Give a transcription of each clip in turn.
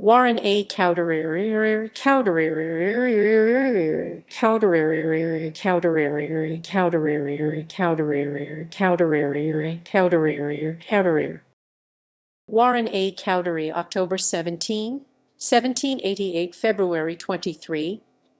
Warren A. Cowdery, Warren A. Cowdery, October 17, 1788, February 23,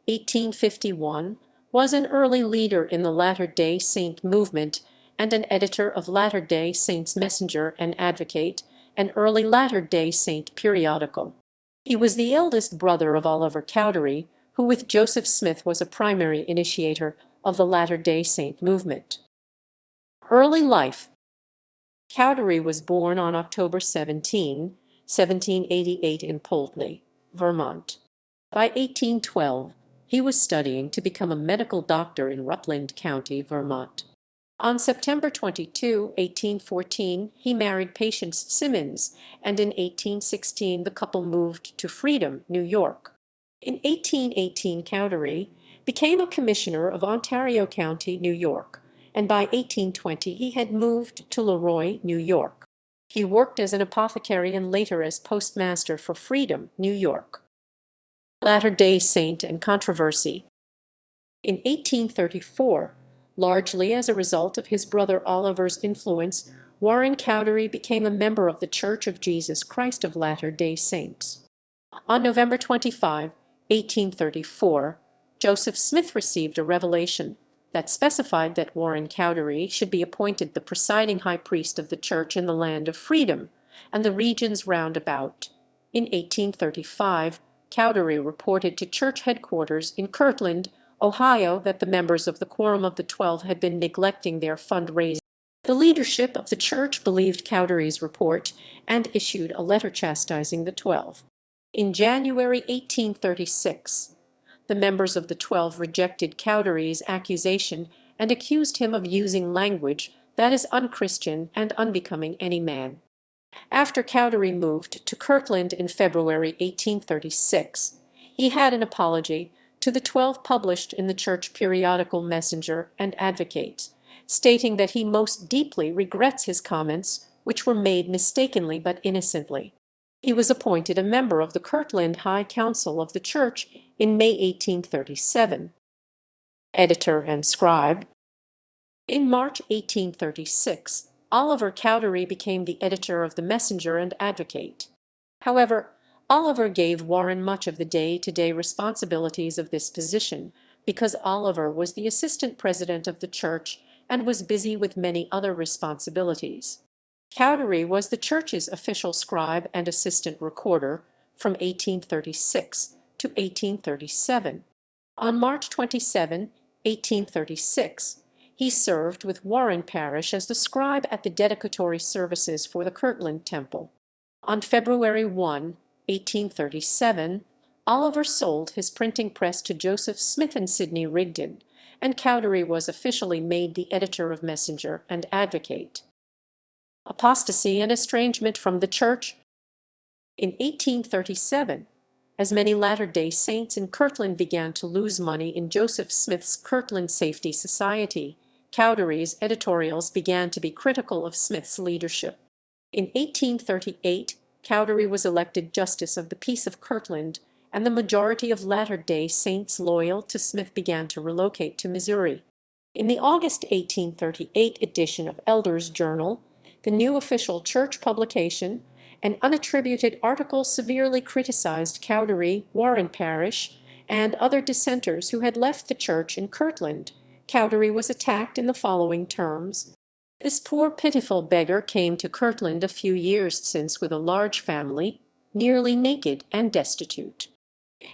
1851, was an early leader in the Latter-day Saint movement and an editor of Latter-day Saints Messenger and Advocate, an early Latter-day Saint periodical. He was the eldest brother of Oliver Cowdery, who with Joseph Smith was a primary initiator of the Latter-day Saint movement. Early life. Cowdery was born on October 17, 1788 in Poultney, Vermont. By 1812, he was studying to become a medical doctor in Rutland County, Vermont. On September 22, 1814, he married Patience Simmons, and in 1816 the couple moved to Freedom, New York. In 1818, Cowdery became a commissioner of Ontario County, New York, and by 1820 he had moved to Leroy, New York. He worked as an apothecary and later as postmaster for Freedom, New York. Latter-day Saint and controversy. In 1834, largely as a result of his brother Oliver's influence, Warren Cowdery became a member of the Church of Jesus Christ of Latter-day Saints. On November 25, 1834, Joseph Smith received a revelation that specified that Warren Cowdery should be appointed the presiding high priest of the church in the land of Freedom and the regions round about. In 1835, Cowdery reported to church headquarters in Kirtland, Ohio, that the members of the Quorum of the 12 had been neglecting their fundraising. The leadership of the church believed Cowdery's report and issued a letter chastising the 12. In January 1836, the members of the 12 rejected Cowdery's accusation and accused him of using language that is unchristian and unbecoming any man. After Cowdery moved to Kirtland in February 1836, he had an apology to the 12 published in the church periodical Messenger and Advocate, stating that he most deeply regrets his comments, which were made mistakenly but innocently. He was appointed a member of the Kirtland High Council of the Church in May 1837. Editor and scribe. In March 1836, Oliver Cowdery became the editor of the Messenger and Advocate. However, Oliver gave Warren much of the day-to-day responsibilities of this position because Oliver was the assistant president of the church and was busy with many other responsibilities. Cowdery was the church's official scribe and assistant recorder from 1836 to 1837. On March 27, 1836, he served with Warren Parish as the scribe at the dedicatory services for the Kirtland Temple. On February 1, 1837, Oliver sold his printing press to Joseph Smith and Sidney Rigdon, and Cowdery was officially made the editor of Messenger and Advocate. Apostasy and estrangement from the church. In 1837, as many Latter-day Saints in Kirtland began to lose money in Joseph Smith's Kirtland Safety Society, Cowdery's editorials began to be critical of Smith's leadership. In 1838, Cowdery was elected Justice of the Peace of Kirtland, and the majority of Latter-day Saints loyal to Smith began to relocate to Missouri. In the August 1838 edition of Elders' Journal, the new official church publication, an unattributed article severely criticized Cowdery, Warren Parish, and other dissenters who had left the church in Kirtland. Cowdery was attacked in the following terms. This poor pitiful beggar came to Kirtland a few years since with a large family, nearly naked and destitute.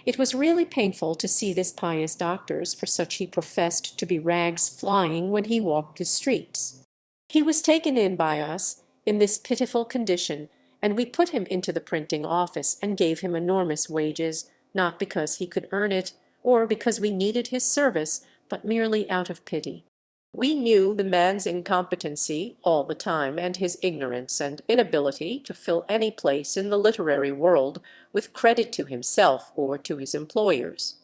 It was really painful to see this pious doctor's, for such he professed to be, rags flying when he walked the streets. He was taken in by us in this pitiful condition, and we put him into the printing office and gave him enormous wages, not because he could earn it, or because we needed his service, but merely out of pity. We knew the man's incompetency all the time, and his ignorance and inability to fill any place in the literary world with credit to himself or to his employers.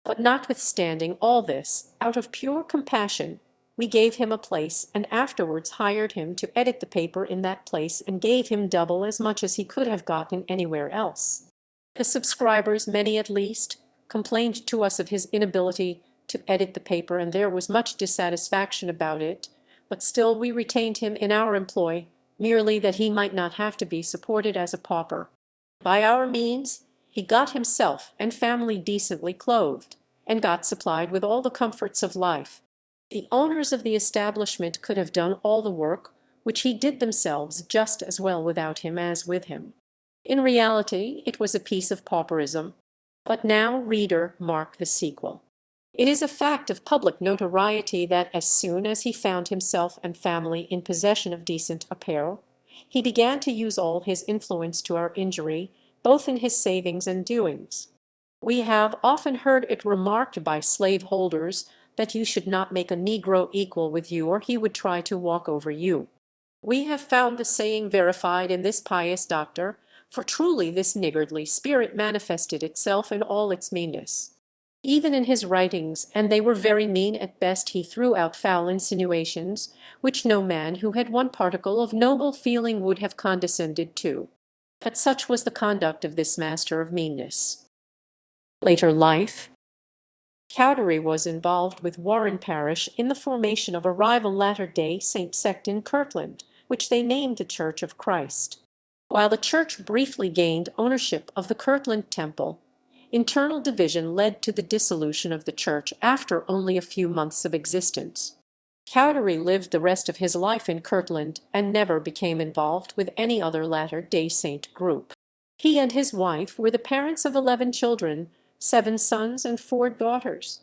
But notwithstanding all this, out of pure compassion, we gave him a place and afterwards hired him to edit the paper in that place and gave him double as much as he could have gotten anywhere else. The subscribers, many at least, complained to us of his inability to edit the paper, and there was much dissatisfaction about it, but still we retained him in our employ, merely that he might not have to be supported as a pauper. By our means he got himself and family decently clothed, and got supplied with all the comforts of life. The owners of the establishment could have done all the work, which he did themselves just as well without him as with him. In reality, it was a piece of pauperism. But now, reader, mark the sequel. It is a fact of public notoriety that as soon as he found himself and family in possession of decent apparel, he began to use all his influence to our injury, both in his savings and doings. We have often heard it remarked by slave-holders that you should not make a Negro equal with you, or he would try to walk over you. We have found the saying verified in this pious doctor, for truly this niggardly spirit manifested itself in all its meanness. Even in his writings, and they were very mean at best, he threw out foul insinuations, which no man who had one particle of noble feeling would have condescended to. But such was the conduct of this master of meanness. Later life. Cowdery was involved with Warren Parish in the formation of a rival Latter-day Saint sect in Kirtland, which they named the Church of Christ. While the church briefly gained ownership of the Kirtland Temple, internal division led to the dissolution of the church after only a few months of existence. Cowdery lived the rest of his life in Kirtland and never became involved with any other Latter-day Saint group. He and his wife were the parents of 11 children, 7 sons and 4 daughters.